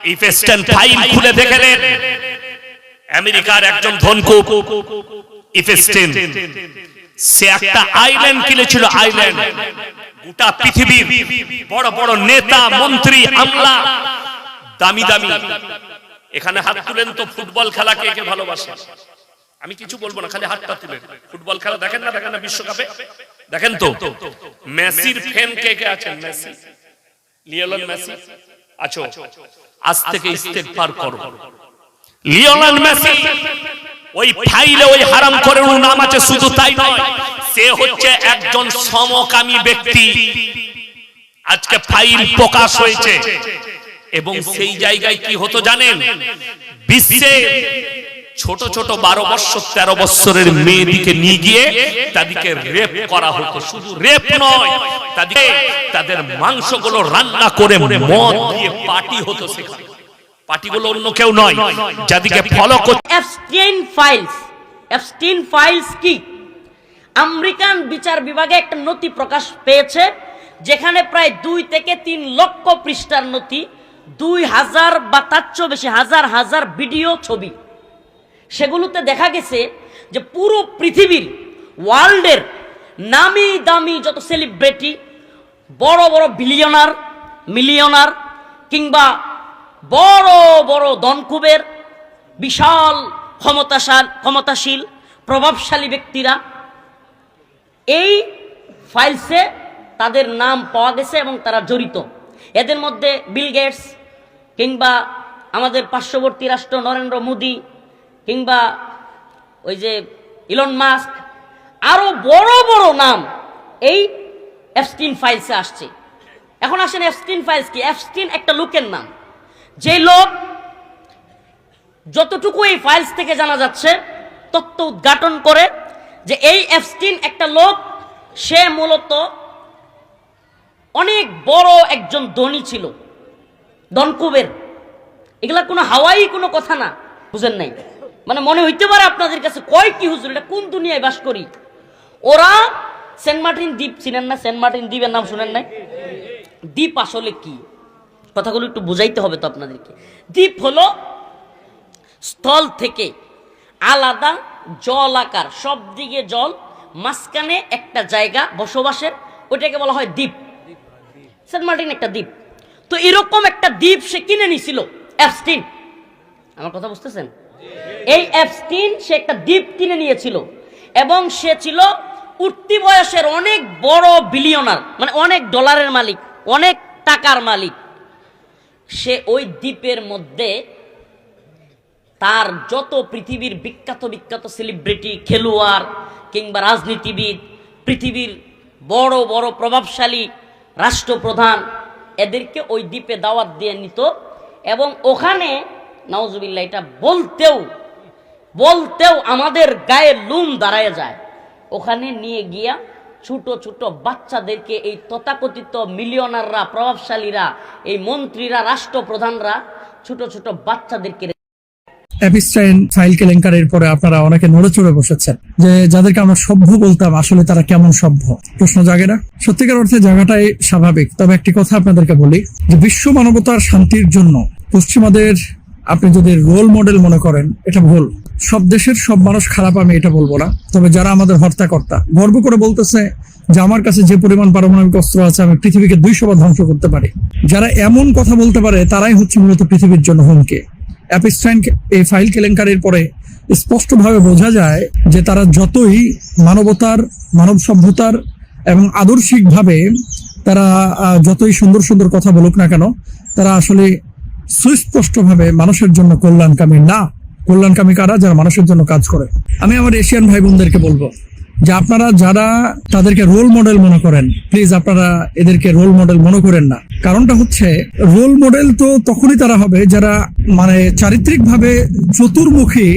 ইফেস্টার্ন file খুলে দেখলেন আমেরিকার একজন ধনকুব ইফেস্টার্ন সে একটা আইল্যান্ড কিনেছিল। আইল্যান্ড গোটা পৃথিবীর বড় বড় নেতা মন্ত্রী আমলা দামি দামি এখানে হাত তুলেন তো ফুটবল খেলা কে কে ভালোবাসে? আমি কিছু বলবো না, খালি হাতটা তুলেন। ফুটবল খেলা দেখেন না বিশ্বকাপে? দেখেন তো মেসির ফ্যান কে কে আছেন? মেসি, লিওনেল মেসি আছো? আজ থেকে ইস্তেগফার করো। লিওনেল মেসি ওই ফাইলে ওই হারাম করে নাম আছে, শুধু তাই নয়, সে হচ্ছে একজন সমকামী ব্যক্তি। আজকে ফাইল প্রকাশ হয়েছে এবং সেই জায়গায় কি হতো জানেন? বিশ্বে ছোট ছোট 12 বছর 13 বছরের মেয়েদিকে নিয়ে গিয়ে তাদেরকে রেপ করা হতো। শুধু রেপ নয়, তাদের মাংসগুলো রান্না করে মদ দিয়ে পার্টি হতো। সেখানে পার্টিগুলো অন্য কেউ নয়, যাদেরকে ফলো করতে। এপস্টাইন ফাইলস কি? আমেরিকান বিচার বিভাগে একটা নথি প্রকাশ পেয়েছে, যেখানে প্রায় 2 থেকে 3 লক্ষ পৃষ্ঠার নথি, 2000 বা তার চেয়ে বেশি হাজার হাজার ভিডিও, ছবি। সেগুলোতে দেখা গেছে যে পুরো পৃথিবীর ওয়ার্ল্ডের নামি দামি যত সেলিব্রিটি, বড় বড় বিলিয়নার, মিলিয়নার কিংবা বড় বড় ধনকুবের, বিশাল ক্ষমতাশীল প্রভাবশালী ব্যক্তিরা এই ফাইলসে তাদের নাম পাওয়া গেছে এবং তারা জড়িত। এদের মধ্যে বিল গেটস কিংবা আমাদের পার্শ্ববর্তী রাষ্ট্র নরেন্দ্র মোদী কিংবা ওই যে ইলন মাস্ক, আরো বড় বড় নাম এই এপস্টাইন ফাইলসে আসছে। এখন আসেন, এপস্টাইন ফাইলস কি? এপস্টাইন একটা লোকের নাম, যে লোক যতটুকু এই ফাইলস থেকে জানা যাচ্ছে তথ্য উদ্ঘাটন করে যে এই এপস্টাইন একটা লোক, সে মূলত অনেক বড় একজন ধনী ছিল, ধনকুবের। এগুলা কোনো হাওয়াই কোনো কথা না, বুঝেন নাই? মানে মনে হইতে পারে আপনাদের কাছে, কয় কি হুজুর, এটা কোন দুনিয়ায় বাস করি? ওরা সেন্ট মার্টিন দ্বীপ চিনেন না? সেন্ট মার্টিন দ্বীপের নাম শুনেন নাই? দ্বীপ আসলে কি, কথাগুলো একটু বুঝাইতে হবে তো আপনাদেরকে। দ্বীপ হলো স্থল থেকে আলাদা জল আকার, সব দিকে জল, মাঝখানে একটা জায়গা বসবাসের, ওইটাকে বলা হয় দ্বীপ। সেন্ট মার্টিন একটা দ্বীপ। তো এরকম একটা দ্বীপ সে কিনে নিছিল এপস্টাইন। আমার কথা বুঝতেছেন? এই এপস্টাইন সে একটা দ্বীপ কিনে নিয়েছিল এবং সে ছিল উঠতি বয়সের অনেক বড় বিলিয়নার, মানে অনেক ডলারের মালিক, অনেক টাকার মালিক। সে ওই দ্বীপের মধ্যে তার যত পৃথিবীর বিখ্যাত বিখ্যাত সেলিব্রিটি, খেলোয়াড় কিংবা রাজনীতিবিদ, পৃথিবীর বড় বড় প্রভাবশালী রাষ্ট্রপ্রধান, এদেরকে ওই দ্বীপে দাওয়াত দিয়ে নিত এবং ওখানে নাউজুবিল্লাহ, এটা বলতেও আমাদের গায়ে লুম দাঁড়ায় যায়। ওখানে নিয়ে গিয়া ছোট ছোট বাচ্চাদেরকে, এই তথাকথিত মিলিয়নাররা, প্রভাবশালীরা, এই মন্ত্রীরা, রাষ্ট্রপ্রধানরা ছোট ছোট বাচ্চাদেরকে। এপস্টাইন ফাইল কেলেঙ্কারির পরে আপনারা অনেকে নড়ে চড়ে বসেছেন যে যাদেরকে আমরা সভ্য বলতাম, আসলে তারা কেমন সভ্য? প্রশ্ন জাগে না? সত্যিকার অর্থে জায়গাটাই স্বাভাবিক। তবে একটি কথা আপনাদেরকে বলি যে বিশ্ব মানবতার শান্তির জন্য পশ্চিমাদের আপনি যদি রোল মডেল মনে করেন, এটা ভুল। সব দেশের সব মানুষ খারাপ, আমি এটা বলবো না। তবে যারা আমাদের হর্তাকর্তা, গর্ব করে বলতেছে যে আমার কাছে যে পরিমাণ পারমাণবিক অস্ত্র আছে, আমি পৃথিবীকে 200 বার ধ্বংস করতে পারি, যারা এমন কথা বলতে পারে তারাই হচ্ছে মূলত পৃথিবীর জন্য হুমকি। এপস্টাইন এই ফাইল কেলেঙ্কারির পরে স্পষ্টভাবে বোঝা যায় যে তারা যতই মানবতার, মানব সভ্যতার এবং আদর্শিকভাবে তারা যতই সুন্দর সুন্দর কথা বলুক না কেন, তারা আসলে সুস্পষ্টভাবে মানুষের জন্য কল্যাণকামী না। কল্যাণকামী কারা? যারা মানুষের জন্য কাজ করে। আমি আমার এশিয়ান ভাই বোনদেরকে বলবো যে আপনারা যারা তাদেরকে রোল মডেল মনে করেন, প্লিজ আপনারা এদেরকে রোল মডেল মনে করেন না। কারণটা হচ্ছে, রোল মডেল তো তখনই তারা হবে যারা মানে চারিত্রিকভাবে চতুর্মুখী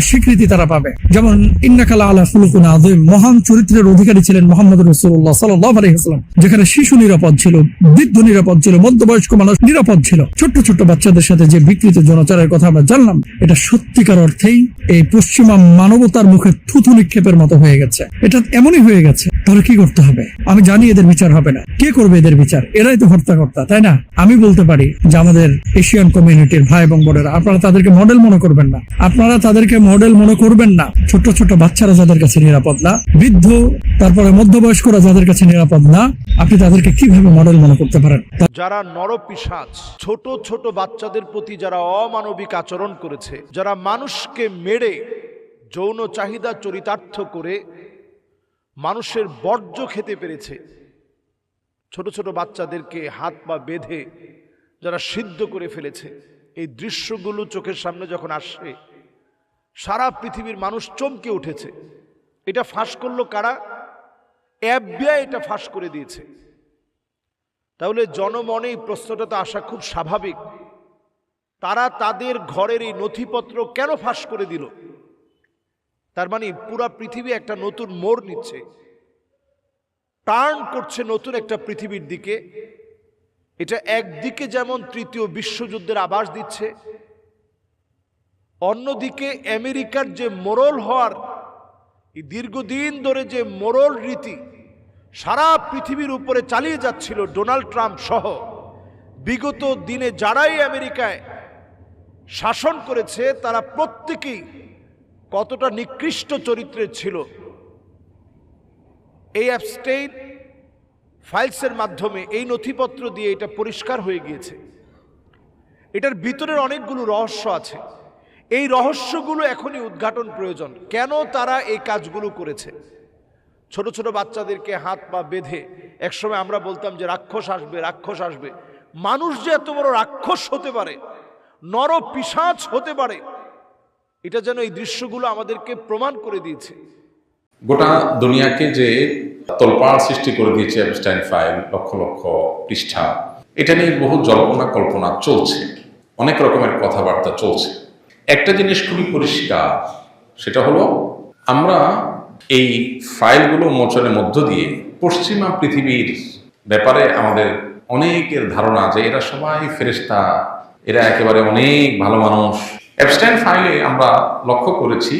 স্বীকৃতি তারা পাবে। যেমন ইন্নাকা লাআলা খুলুকিন আযীম, মহান চরিত্রের অধিকারী ছিলেন মুহাম্মদ রাসূলুল্লাহ সাল্লাল্লাহু আলাইহি ওয়াসাল্লাম, যেখানে শিশু নিরাপদ ছিল, বৃদ্ধ নিরাপদ ছিল, মধ্যবয়স্ক মানুষ নিরাপদ ছিল। ছোট্ট ছোট্ট বাচ্চাদের সাথে যে বিকৃত যৌনাচারের কথা আমরা জানলাম, এটা সত্যিকার অর্থেই এই পশ্চিমা মানবতার মুখে থুথু নিক্ষেপের মতো হয়ে গেছে। এটা এমনই হয়ে গেছে। তাহলে কি করতে হবে? আমি জানি এদের বিচার হবে না। কে করবে এদের বিচার? এরাই তো হত্যাকর্তা, তাই না? আমি বলতে পারি যে আমাদের এশিয়ান কমিউনিটির ভাই এবং বোনেরা, আপনারা তাদেরকে মডেল মনে করবেন না। আপনারা তাদেরকে মডেল মনে করবেন না। ছোট ছোট বাচ্চারা যাদের কাছে নিরাপদ না, বৃদ্ধ তারপরে মধ্যবয়স্করা যাদের কাছে নিরাপদ না, আপনি তাদেরকে কিভাবে মডেল মনে করতে পারেন? যারা নরপিশাচ, ছোট ছোট বাচ্চাদের প্রতি যারা অমানবিক আচরণ করেছে, যারা মানুষকে মেরে যৌন চাহিদা চরিতার্থ করে মানুষের বর্জ্য খেতে পেরেছে, ছোট ছোট বাচ্চাদেরকে হাত পা বেঁধে যারা সিদ্ধ করে ফেলেছে, এই দৃশ্যগুলো চোখের সামনে যখন আসে, সারা পৃথিবীর মানুষ চমকে উঠেছে। এটা ফাঁস করলো কারা? FBI এটা ফাঁস করে দিয়েছে। তাহলে জনমনে এই প্রশ্নটা তো আসা খুব স্বাভাবিক, তারা তাদের ঘরের এই নথিপত্র কেন ফাঁস করে দিল? তার মানে পুরা পৃথিবী একটা নতুন মোড় নিচ্ছে, টার্ন করছে নতুন একটা পৃথিবীর দিকে। এটা একদিকে যেমন তৃতীয় বিশ্বযুদ্ধের আভাস দিচ্ছে, অন্যদিকে আমেরিকার যে মোরল হওয়ার দীর্ঘদিন ধরে যে মোরল রীতি সারা পৃথিবীর উপরে চালিয়ে যাচ্ছিল ডোনাল্ড ট্রাম্প সহ, বিগত দিনে যারাই আমেরিকায় শাসন করেছে তারা প্রত্যেকেই কতটা নিকৃষ্ট চরিত্রের ছিল। এই অ্যাবস্টেইন ফাইলসের মাধ্যমে, এই নথিপত্র দিয়ে এটা পরিষ্কার হয়ে গিয়েছে। এটার ভিতরের অনেকগুলো রহস্য আছে। এই রহস্যগুলো এখনই উদ্ঘাটন প্রয়োজন। কেন তারা এই কাজগুলো করেছে? ছোট ছোট বাচ্চাদেরকে হাত পা বেঁধে, একসময় আমরা বলতাম যে রাক্ষস আসবে, রাক্ষস আসবে। মানুষ যে এত বড় রাক্ষস হতে পারে, নরপিশাচ হতে পারে, এটা যেন এই দৃশ্যগুলো আমাদেরকে প্রমাণ করে দিয়েছে। গোটা দুনিয়াকে যে তোলপাড় সৃষ্টি করে দিয়েছে এপস্টাইন ফাইল, লক্ষ লক্ষ পৃষ্ঠা, এটা নিয়ে বহু জল্পনা কল্পনা চলছে, অনেক রকমের কথাবার্তা চলছে। একটা জিনিস খুবই পরিষ্কার, সেটা হলো আমরা এই ফাইলগুলো মোচনের মধ্য দিয়ে পশ্চিমা পৃথিবীর ব্যাপারে আমাদের অনেকের ধারণা যে এরা সবাই ফেরেশতা, এরা একেবারে অনেক ভালো মানুষ। এপস্টাইন ফাইলে আমরা লক্ষ্য করেছি,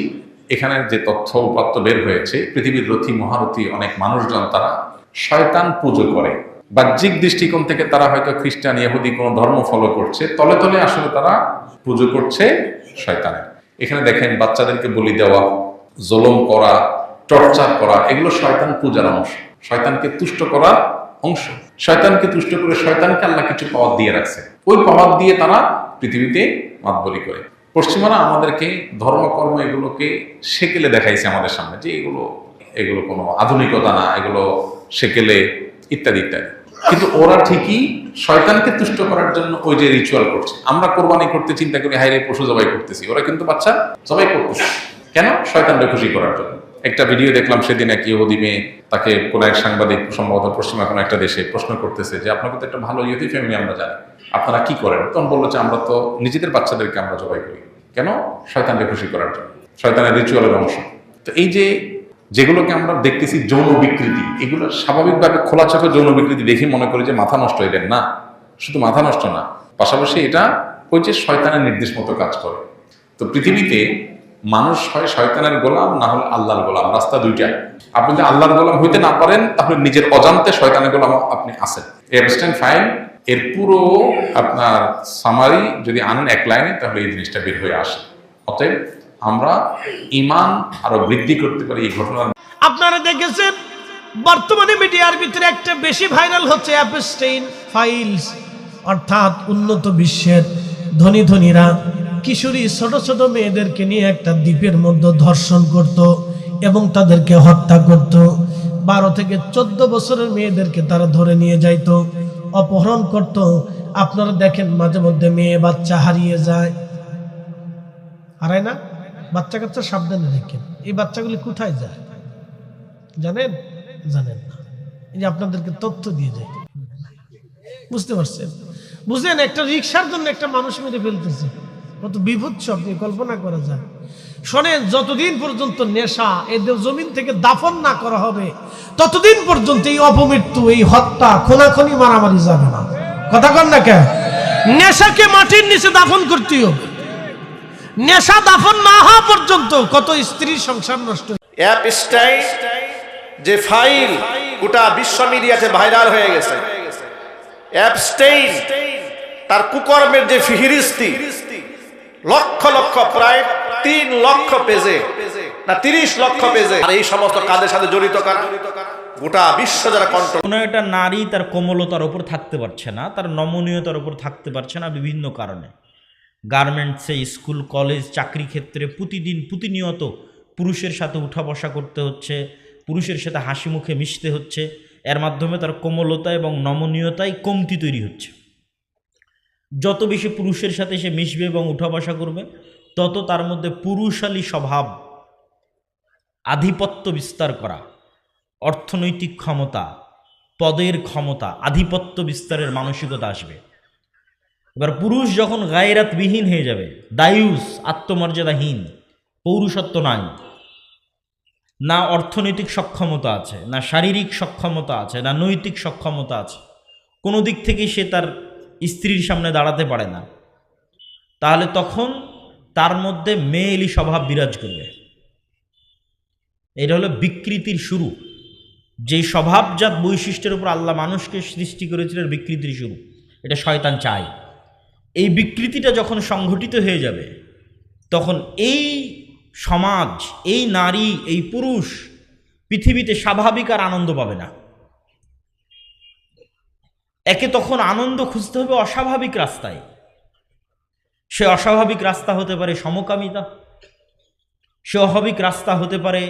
এখানে যে তথ্য উপাত্ত বের হয়েছে, পৃথিবীর রথী মহারথী অনেক মানুষজন তারা শয়তান পুজো করে। বাহ্যিক দৃষ্টিকোণ থেকে তারা হয়তো খ্রিস্টান, ইহুদি কোনো ধর্ম ফলো করছে, তলে তলে আসলে তারা পুজো করছে শয়তানের। এখানে দেখেন বাচ্চাদেরকে বলি দেওয়া, জুলুম করা, টর্চার করা, এগুলো শয়তান পূজার অংশ, শয়তানকে তুষ্ট করার অংশ। শয়তানকে তুষ্ট করে শয়তানকে আল্লাহ কিছু পাওয়ার দিয়ে রাখছে, ওই পাওয়ার দিয়ে তারা পৃথিবীতে মাতবরি করে। পশ্চিমারা আমাদেরকে ধর্মকর্ম এগুলোকে সেকেলে দেখাইছে আমাদের সামনে, যে এগুলো কোনো আধুনিকতা না, এগুলো সেকেলে ইত্যাদি ইত্যাদি। কিন্তু ওরা ঠিকই শয়তানকে তুষ্ট করার জন্য ওই যে রিচুয়াল করছে। আমরা কোরবানি করতে চিন্তা করি হাইরে পশু জবাই করতেছি, ওরা কিন্তু বাচ্চা জবাই করতেছে কেন? শয়তানকে খুশি করার জন্য। একটা ভিডিও দেখলাম সেদিন, এক ইহুদি মেয়ে, তাকে কোন এক সাংবাদিক সম্ভবত পশ্চিমা কোনো একটা দেশে প্রশ্ন করতেছে যে আপনাকে তো একটা ভালো ইহুদি ফ্যামিলি আমরা জানি, আপনারা কি করেন? তখন বললো যে আমরা তো নিজেদের বাচ্চাদেরকে আমরা জবাই করি। কেন? শয়তানকে খুশি করার জন্য, শয়তানের রিচুয়ালের অংশ। তো এই যে যেগুলোকে আমরা দেখতেছি যৌন বিকৃতি, এগুলো স্বাভাবিকভাবে খোলা চোখে যৌন বিকৃতি দেখে মনে করি যে মাথা নষ্ট হয়ে যায়। না, শুধু মাথা নষ্ট না, পাশাপাশি এটা ওই যে শয়তানের নির্দেশ মতো কাজ করে। তো পৃথিবীতে মানুষ হয় শয়তানের গোলাম, না হলে আল্লাহর গোলাম, রাস্তা দুইটা। আপনি যদি আল্লাহর গোলাম হইতে না পারেন, তাহলে নিজের অজান্তে শয়তানের গোলাম আপনি আছেন। এপস্টাইন ফাইল এর পুরো আপনার সামারি যদি আনেন এক লাইনে, তাহলে এই জিনিসটা বের হয়ে আসে। অতএব আমরা ঈমান আরো বৃদ্ধি করতে পারি এই ঘটনার। আপনারা দেখেছেন বর্তমানে মিডিয়ার ভিতরে একটা বেশি ভাইরাল হচ্ছে এপস্টাইন ফাইলস, অর্থাৎ উন্নত বিশ্বের ধনী ধনীরা কিশোরী ছোট ছোট মেয়েদেরকে নিয়ে একটা দ্বীপের মধ্যে ধর্ষণ করত এবং তাদেরকে হত্যা করত। 12 থেকে 14 বছরের মেয়েদেরকে তারা ধরে নিয়ে যাইত, অপহরণ করত। আপনারা দেখেন মাঝে মধ্যে মেয়ে বাচ্চা হারিয়ে যায়, হারায় না? বাচ্চা কাচ্চা সাবধানে দেখেন, এই বাচ্চাগুলি কোথায় যায় জানেন? জানেন না। এই যে আপনাদেরকে তথ্য দিয়ে যায়, বুঝতে পারছেন? বুঝলেন? একটা রিক্সার জন্য একটা মানুষ মেরে ফেলতেছে, কত বিভৎস আপনি কল্পনা করা যায়। শোনেন, যতদিন পর্যন্ত নেশা এই জমিন থেকে দাফন না করা হবে ততদিন পর্যন্ত এই অপমৃত্যু, এই হত্যা, খুনাখুনি, মারামারি যাবে না। কথা কন না কেন? নেশাকে মাটির নিচে দাফন করতেই হবে। নেশা দাফন না হওয়া পর্যন্ত কত স্ত্রী সংসার নষ্ট। অ্যাপস্টাইন যে ফাইল গোটা বিশ্ব মিডিয়াতে ভাইরাল হয়ে গেছে, অ্যাপস্টাইন তার কুকর্মের যে ফিহিরিস্তি, লক্ষ লক্ষ, প্রায় 3 লক্ষ পেজে না 30 লক্ষ পেজে। আর এই সমস্ত কাজের সাথে জড়িত কারা? গোটা বিশ্ব যারা কন্ট্রোল। কোনো একটা নারী তার কোমলতার উপর থাকতে পারছে না, তার নমনীয়তার উপর থাকতে পারছে না বিভিন্ন কারণে। গার্মেন্টসে, স্কুল, কলেজ, চাকরি ক্ষেত্রে প্রতিনিয়ত পুরুষের সাথে উঠা বসা করতে হচ্ছে, পুরুষের সাথে হাসি মুখে মিশতে হচ্ছে। এর মাধ্যমে তার কোমলতা এবং নমনীয়তায় কমতি তৈরি হচ্ছে। যত বেশি পুরুষের সাথে সে মিশবে এবং উঠা বসা করবে, তত তার মধ্যে পুরুষালী স্বভাব, আধিপত্য বিস্তার করা, অর্থনৈতিক ক্ষমতা, পদের ক্ষমতা, আধিপত্য বিস্তারের মানসিকতা আসবে। এবার পুরুষ যখন গায়রাতবিহীন হয়ে যাবে, দায়ুস, আত্মমর্যাদাহীন, পৌরুষত্ব নাই, না অর্থনৈতিক সক্ষমতা আছে, না শারীরিক সক্ষমতা আছে, না নৈতিক সক্ষমতা আছে, কোনো দিক থেকেই সে তার স্ত্রীর সামনে দাঁড়াতে পারে না, তাহলে তখন তার মধ্যে মেয়েলি স্বভাব বিরাজ করবে। এটা হলো বিকৃতির শুরু। যেই স্বভাবজাত বৈশিষ্ট্যের উপর আল্লাহ মানুষকে সৃষ্টি করেছিলেন, বিকৃতির শুরু, এটা শয়তান চায়। এই বিকৃতিটা যখন সংঘটিত হয়ে যাবে, তখন এই সমাজ, এই নারী, এই পুরুষ পৃথিবীতে স্বাভাবিক আর আনন্দ পাবে না। একে তখন আনন্দ খুঁজতে হবে অস্বাভাবিক রাস্তায়। সে অস্বাভাবিক রাস্তা হতে পারে সমকামিতা, সে অস্বাভাবিক রাস্তা হতে পারে